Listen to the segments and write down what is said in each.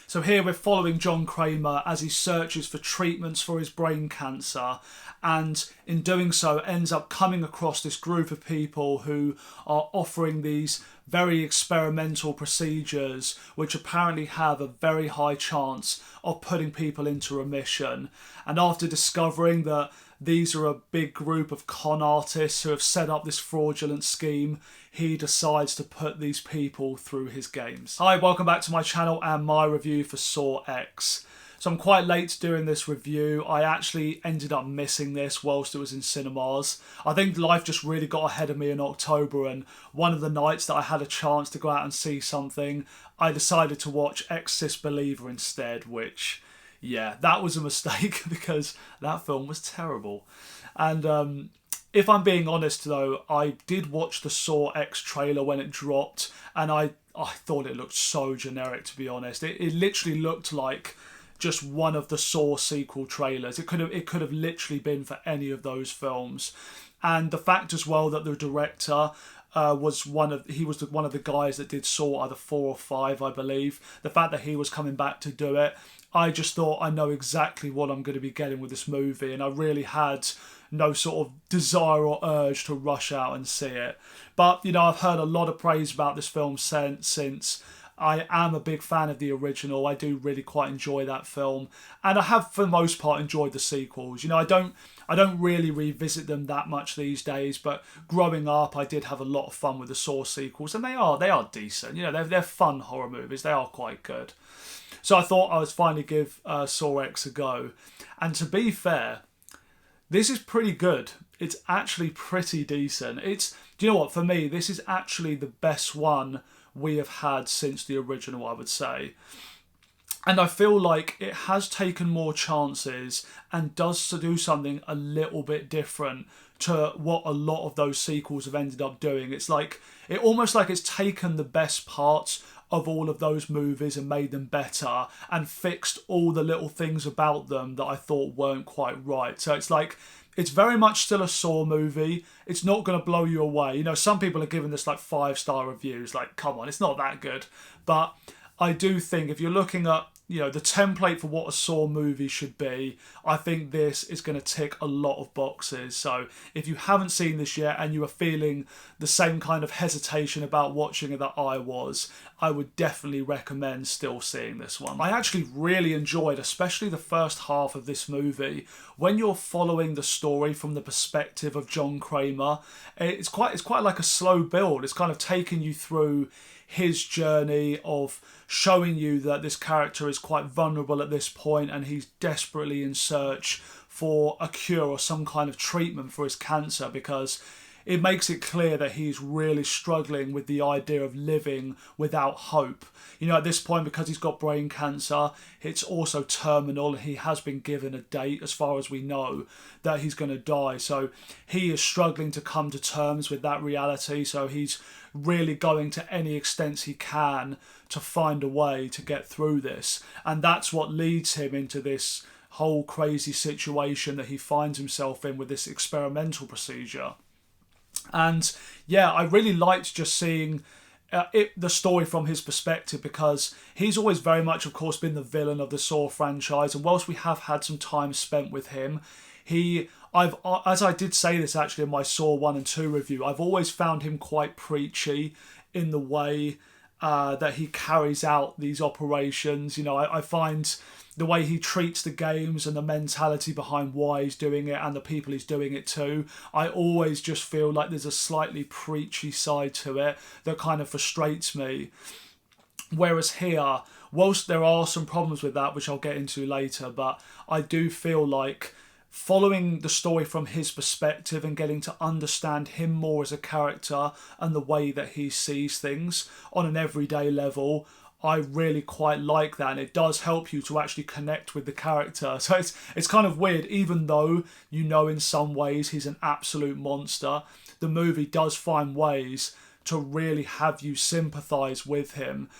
So here we're following John Kramer as he searches for treatments for his brain cancer, and in doing so ends up coming across this group of people who are offering these very experimental procedures which apparently have a very high chance of putting people into remission. And after discovering that these are a big group of con artists who have set up this fraudulent scheme, he decides to put these people through his games. Hi, welcome back to my channel and my review for Saw X. So I'm quite late doing this review. I actually ended up missing this whilst it was in cinemas. I think life just really got ahead of me in October, and one of the nights that I had a chance to go out and see something, I decided to watch Exorcist Believer instead, which, yeah, that was a mistake because that film was terrible. And if I'm being honest though, I did watch the Saw X trailer when it dropped, and I thought it looked so generic, to be honest. It literally looked like just one of the Saw sequel trailers. It could have literally been for any of those films. And the fact as well that the director was one of the guys that did Saw either 4 or 5, I believe. The fact that he was coming back to do it, I just thought, I know exactly what I'm going to be getting with this movie, and I really had no sort of desire or urge to rush out and see it. But, you know, I've heard a lot of praise about this film since I am a big fan of the original. I do really quite enjoy that film, and I have for the most part enjoyed the sequels. You know, I don't really revisit them that much these days, but growing up I did have a lot of fun with the Saw sequels, and they are decent. You know, they're fun horror movies. They are quite good. So I thought I would finally give Saw X a go, and to be fair, this is pretty good. It's actually pretty decent. Do you know what? For me, this is actually the best one we have had since the original, I would say. And I feel like it has taken more chances and does do something a little bit different to what a lot of those sequels have ended up doing. It's almost like it's taken the best parts of all of those movies and made them better and fixed all the little things about them that I thought weren't quite right. So it's very much still a Saw movie. It's not going to blow you away. You know, some people are giving this 5-star reviews. Like, come on, it's not that good. But I do think if you're looking at, you know, the template for what a Saw movie should be, I think this is going to tick a lot of boxes. So if you haven't seen this yet and you are feeling the same kind of hesitation about watching it that I was, I would definitely recommend still seeing this one. I actually really enjoyed, especially the first half of this movie, when you're following the story from the perspective of John Kramer. It's quite like a slow build. It's kind of taking you through his journey of showing you that this character is quite vulnerable at this point and he's desperately in search for a cure or some kind of treatment for his cancer, because it makes it clear that he's really struggling with the idea of living without hope. You know, at this point, because he's got brain cancer, it's also terminal. He has been given a date, as far as we know, that he's going to die. So he is struggling to come to terms with that reality. So he's really going to any extent he can to find a way to get through this. And that's what leads him into this whole crazy situation that he finds himself in with this experimental procedure. And yeah, I really liked just seeing the story from his perspective, because he's always very much, of course, been the villain of the Saw franchise. And whilst we have had some time spent with him, as I did say this actually in my Saw 1 and 2 review, I've always found him quite preachy in the way that he carries out these operations. You know, I find the way he treats the games and the mentality behind why he's doing it and the people he's doing it to, I always just feel like there's a slightly preachy side to it that kind of frustrates me. Whereas here, whilst there are some problems with that, which I'll get into later, but I do feel like following the story from his perspective and getting to understand him more as a character and the way that he sees things on an everyday level, I really quite like that, and it does help you to actually connect with the character. So it's kind of weird, even though you know in some ways he's an absolute monster, the movie does find ways to really have you sympathise with him,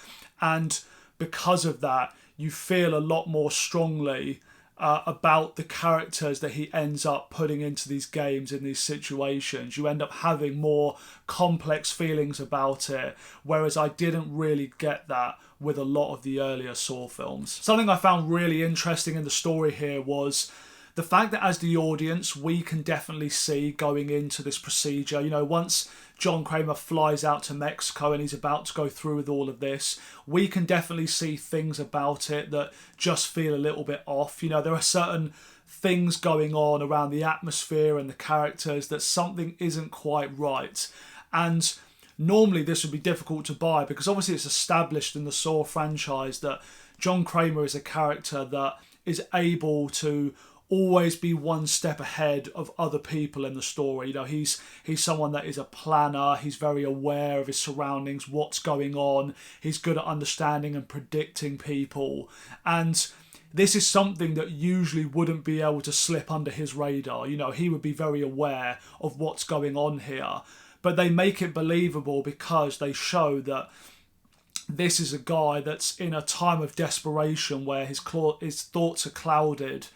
and because of that you feel a lot more strongly about the characters that he ends up putting into these games, in these situations. You end up having more complex feelings about it, whereas I didn't really get that with a lot of the earlier Saw films. Something I found really interesting in the story here was the fact that as the audience, we can definitely see going into this procedure, you know, once John Kramer flies out to Mexico and he's about to go through with all of this, we can definitely see things about it that just feel a little bit off. You know, there are certain things going on around the atmosphere and the characters that something isn't quite right. And normally this would be difficult to buy because obviously it's established in the Saw franchise that John Kramer is a character that is able to always be one step ahead of other people in the story. You know, he's someone that is a planner. He's very aware of his surroundings, what's going on. He's good at understanding and predicting people. And this is something that usually wouldn't be able to slip under his radar. You know, he would be very aware of what's going on here. But they make it believable because they show that this is a guy that's in a time of desperation where his thoughts are clouded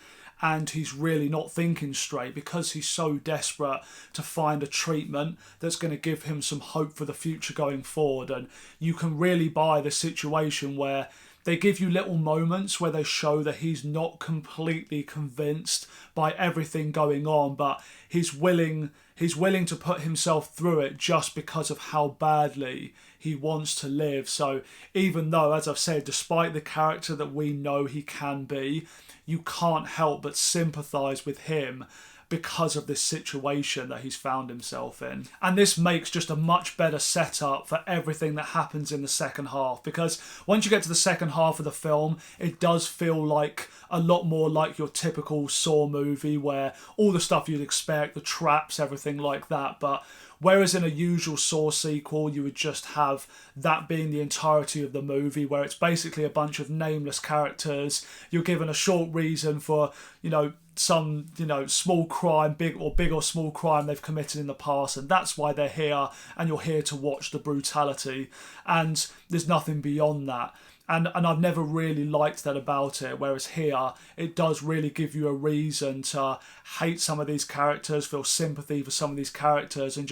and he's really not thinking straight because he's so desperate to find a treatment that's going to give him some hope for the future going forward. And you can really buy the situation where they give you little moments where they show that he's not completely convinced by everything going on, but he's willing to put himself through it just because of how badly he wants to live. So even though, as I've said, despite the character that we know he can be, you can't help but sympathise with him because of this situation that he's found himself in. And this makes just a much better setup for everything that happens in the second half, because once you get to the second half of the film, it does feel like a lot more like your typical Saw movie where all the stuff you'd expect, the traps, everything like that. But whereas in a usual Saw sequel, you would just have that being the entirety of the movie, where it's basically a bunch of nameless characters. You're given a short reason for, some, small crime, big or small crime they've committed in the past, and that's why they're here, and you're here to watch the brutality. And there's nothing beyond that. And I've never really liked that about it, whereas here, it does really give you a reason to hate some of these characters, feel sympathy for some of these characters, and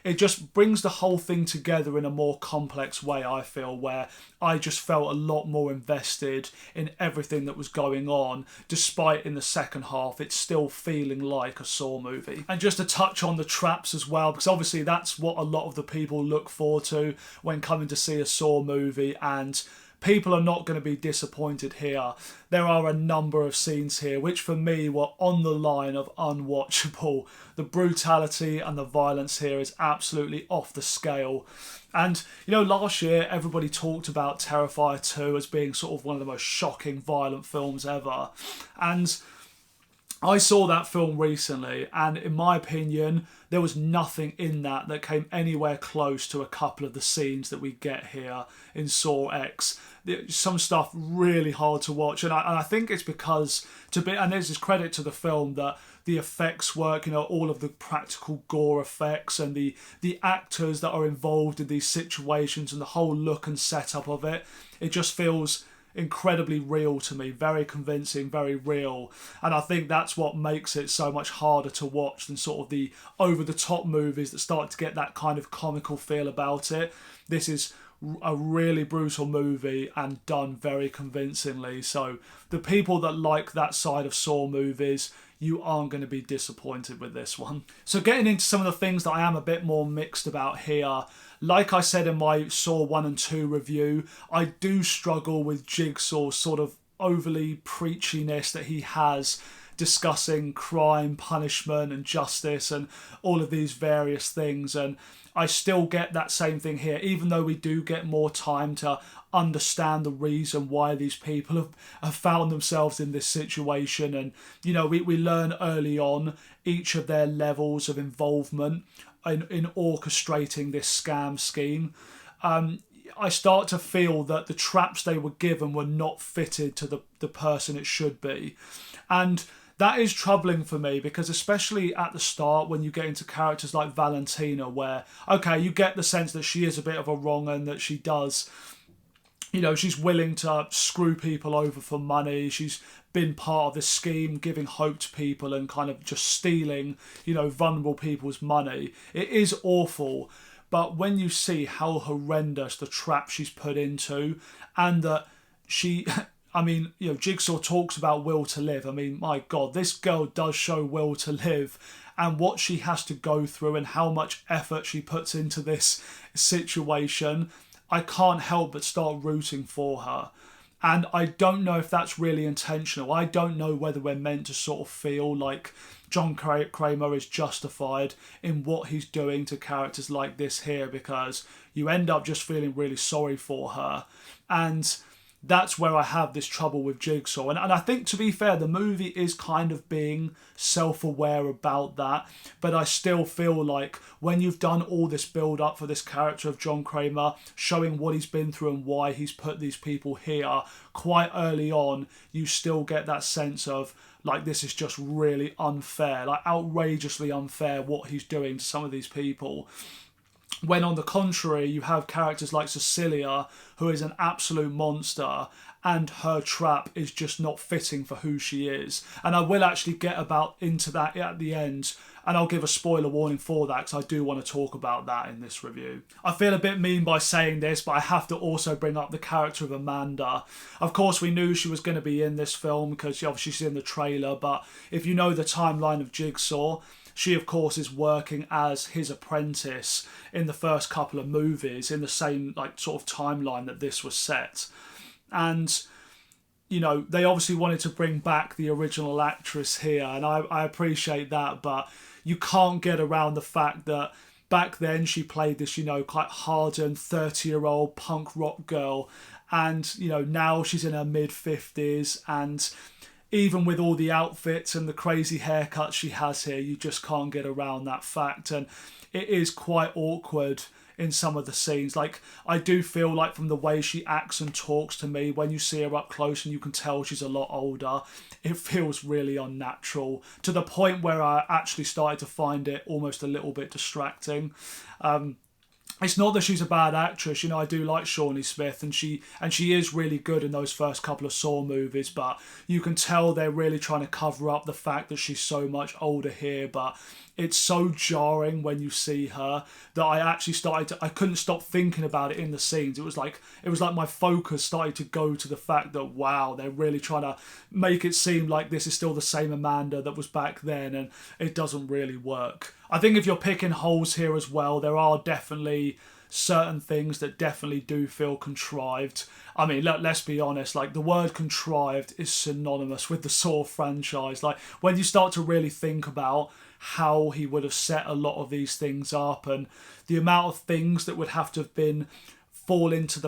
it just brings the whole thing together in a more complex way, I feel, where I just felt a lot more invested in everything that was going on, despite in the second half, it's still feeling like a Saw movie. And just to touch on the traps as well, because obviously that's what a lot of the people look forward to when coming to see a Saw movie, and people are not going to be disappointed here. There are a number of scenes here which for me were on the line of unwatchable. The brutality and the violence here is absolutely off the scale. And, last year everybody talked about Terrifier 2 as being sort of one of the most shocking, violent films ever. And I saw that film recently, and in my opinion, there was nothing in that came anywhere close to a couple of the scenes that we get here in Saw X. Some stuff really hard to watch, and I think it's because, and there's this credit to the film, that the effects work, all of the practical gore effects and the actors that are involved in these situations and the whole look and setup of it, it just feels incredibly real to me, very convincing, very real. And I think that's what makes it so much harder to watch than sort of the over-the-top movies that start to get that kind of comical feel about it. This is a really brutal movie and done very convincingly. So the people that like that side of Saw movies, you aren't going to be disappointed with this one. So getting into some of the things that I am a bit more mixed about here, like I said in my Saw 1 and 2 review, I do struggle with Jigsaw's sort of overly preachiness that he has, discussing crime, punishment and justice and all of these various things. And I still get that same thing here, even though we do get more time to understand the reason why these people have found themselves in this situation. And, we learn early on each of their levels of involvement in orchestrating this scam scheme. I start to feel that the traps they were given were not fitted to the person it should be. And that is troubling for me, because especially at the start when you get into characters like Valentina, where, okay, you get the sense that she is a bit of a wrong and that she does you know, she's willing to screw people over for money. She's been part of this scheme, giving hope to people and kind of just stealing, you know, vulnerable people's money. It is awful. But when you see how horrendous the trap she's put into, and that she, I mean, you know, Jigsaw talks about will to live. I mean, my God, this girl does show will to live, and what she has to go through and how much effort she puts into this situation, I can't help but start rooting for her. And I don't know if that's really intentional. I don't know whether we're meant to sort of feel like John Kramer is justified in what he's doing to characters like this here, because you end up just feeling really sorry for her. And that's where I have this trouble with Jigsaw. And I think, to be fair, the movie is kind of being self-aware about that. But I still feel like when you've done all this build-up for this character of John Kramer, showing what he's been through and why he's put these people here, quite early on, you still get that sense of, like, this is just really unfair, like outrageously unfair what he's doing to some of these people. When on the contrary, you have characters like Cecilia, who is an absolute monster, and her trap is just not fitting for who she is. And I will actually get into that at the end, and I'll give a spoiler warning for that, because I do want to talk about that in this review. I feel a bit mean by saying this, but I have to also bring up the character of Amanda. Of course, we knew she was going to be in this film, because obviously she's in the trailer, but if you know the timeline of Jigsaw, she, of course, is working as his apprentice in the first couple of movies in the same, like, sort of timeline that this was set. And, you know, they obviously wanted to bring back the original actress here, and I appreciate that, but you can't get around the fact that back then she played this, you know, quite hardened 30-year-old punk rock girl, and, you know, now she's in her mid-50s, and even with all the outfits and the crazy haircuts she has here, you just can't get around that fact. And it is quite awkward in some of the scenes. Like, I do feel like from the way she acts and talks to me, when you see her up close and you can tell she's a lot older, it feels really unnatural, to the point where I actually started to find it almost a little bit distracting. It's not that she's a bad actress, you know, I do like Shawnee Smith, and she is really good in those first couple of Saw movies, but you can tell they're really trying to cover up the fact that she's so much older here. But it's so jarring when you see her that I couldn't stop thinking about it in the scenes. It was like my focus started to go to the fact that, wow, they're really trying to make it seem like this is still the same Amanda that was back then, and it doesn't really work. I think if you're picking holes here as well, there are definitely certain things that definitely do feel contrived. I mean, let's be honest, like, the word contrived is synonymous with the Saw franchise. Like, when you start to really think about how he would have set a lot of these things up, and the amount of things that would have to have been fall into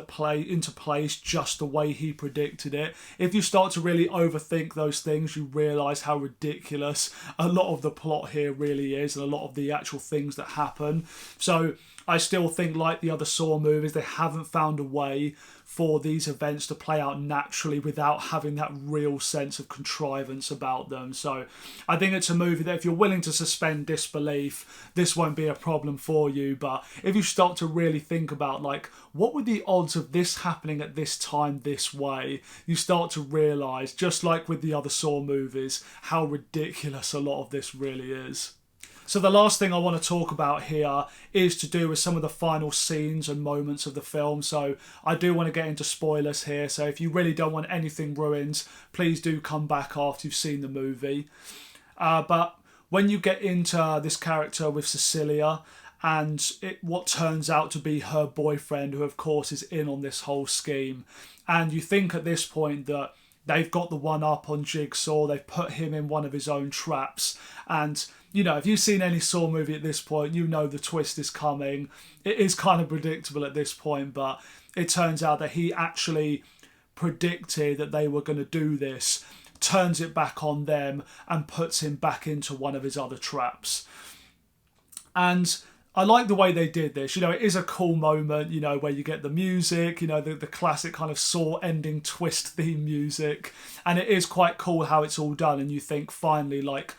place just the way he predicted it. If you start to really overthink those things, you realise how ridiculous a lot of the plot here really is, and a lot of the actual things that happen. So I still think, like the other Saw movies, they haven't found a way for these events to play out naturally without having that real sense of contrivance about them. So I think it's a movie that if you're willing to suspend disbelief, this won't be a problem for you. But if you start to really think about, like, what were the odds of this happening at this time this way, you start to realise, just like with the other Saw movies, how ridiculous a lot of this really is. So the last thing I want to talk about here is to do with some of the final scenes and moments of the film. So I do want to get into spoilers here. So if you really don't want anything ruined, please do come back after you've seen the movie. But when you get into this character with Cecilia, and what turns out to be her boyfriend, who of course is in on this whole scheme, and you think at this point that they've got the one up on Jigsaw, they've put him in one of his own traps, and, you know, if you've seen any Saw movie at this point, you know the twist is coming. It is kind of predictable at this point, but it turns out that he actually predicted that they were going to do this, turns it back on them, and puts him back into one of his other traps. And I like the way they did this. You know, it is a cool moment, you know, where you get the music, you know, the classic kind of Saw ending twist theme music. And it is quite cool how it's all done. And you think, finally, like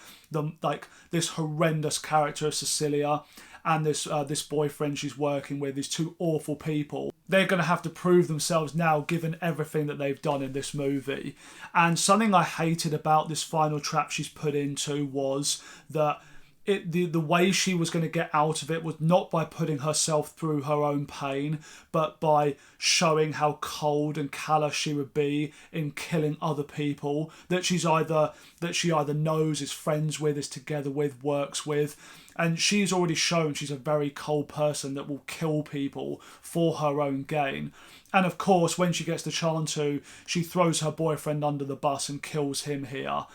this horrendous character of Cecilia and this boyfriend she's working with, these two awful people. They're going to have to prove themselves now, given everything that they've done in this movie. And something I hated about this final trap she's put into was that the way she was going to get out of it was not by putting herself through her own pain, but by showing how cold and callous she would be in killing other people that she either knows, is friends with, is together with, works with. And she's already shown she's a very cold person that will kill people for her own gain. And of course, when she gets the chance to, she throws her boyfriend under the bus and kills him here.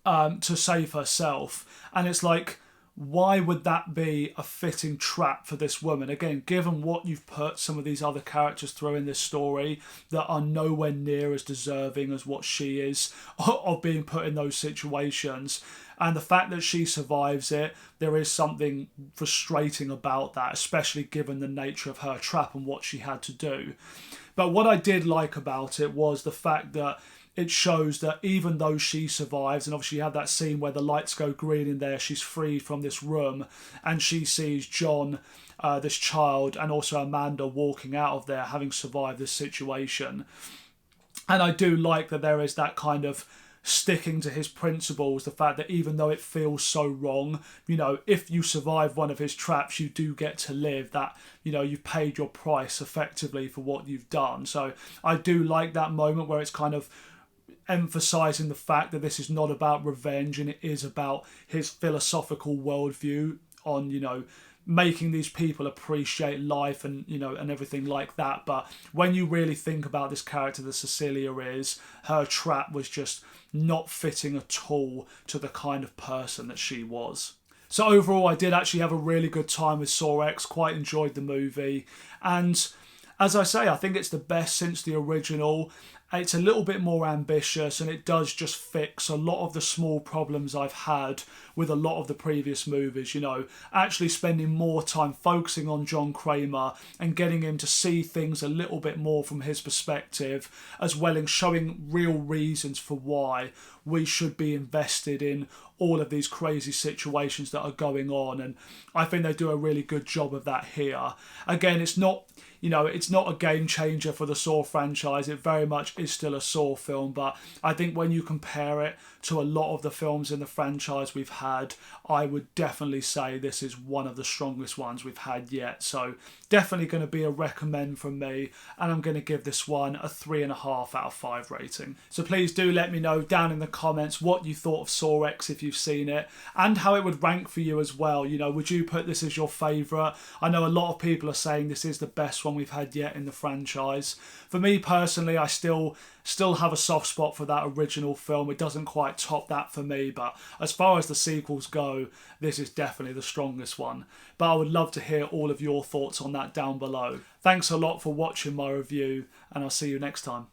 To save herself. And it's like, why would that be a fitting trap for this woman? Again, given what you've put some of these other characters through in this story that are nowhere near as deserving as what she is of being put in those situations. And the fact that she survives it, there is something frustrating about that, especially given the nature of her trap and what she had to do. But what I did like about it was the fact that it shows that even though she survives, and obviously you have that scene where the lights go green in there, she's freed from this room, and she sees John, this child, and also Amanda walking out of there having survived this situation. And I do like that there is that kind of sticking to his principles, the fact that even though it feels so wrong, you know, if you survive one of his traps, you do get to live, that, you know, you've paid your price effectively for what you've done. So I do like that moment where it's kind of emphasising the fact that this is not about revenge, and it is about his philosophical worldview on, you know, making these people appreciate life and, you know, and everything like that. But when you really think about this character that Cecilia is, her trap was just not fitting at all to the kind of person that she was. So overall, I did actually have a really good time with Saw X, quite enjoyed the movie. And as I say, I think it's the best since the original. It's a little bit more ambitious, and it does just fix a lot of the small problems I've had with a lot of the previous movies. You know, actually spending more time focusing on John Kramer and getting him to see things a little bit more from his perspective, as well as showing real reasons for why we should be invested in all of these crazy situations that are going on. And I think they do a really good job of that here. Again, it's not, you know, it's not a game changer for the Saw franchise. It very much is still a Saw film, but I think when you compare it to a lot of the films in the franchise we've had, I would definitely say this is one of the strongest ones we've had yet. So definitely going to be a recommend from me, and I'm going to give this one a 3.5 out of 5 rating. So please do let me know down in the comments what you thought of Saw X if you've seen it, and how it would rank for you as well. You know, would you put this as your favourite? I know a lot of people are saying this is the best one we've had yet in the franchise. For me personally, I still have a soft spot for that original film. It doesn't quite top that for me, but as far as the sequels go, this is definitely the strongest one. But I would love to hear all of your thoughts on that down below. Thanks a lot for watching my review, and I'll see you next time.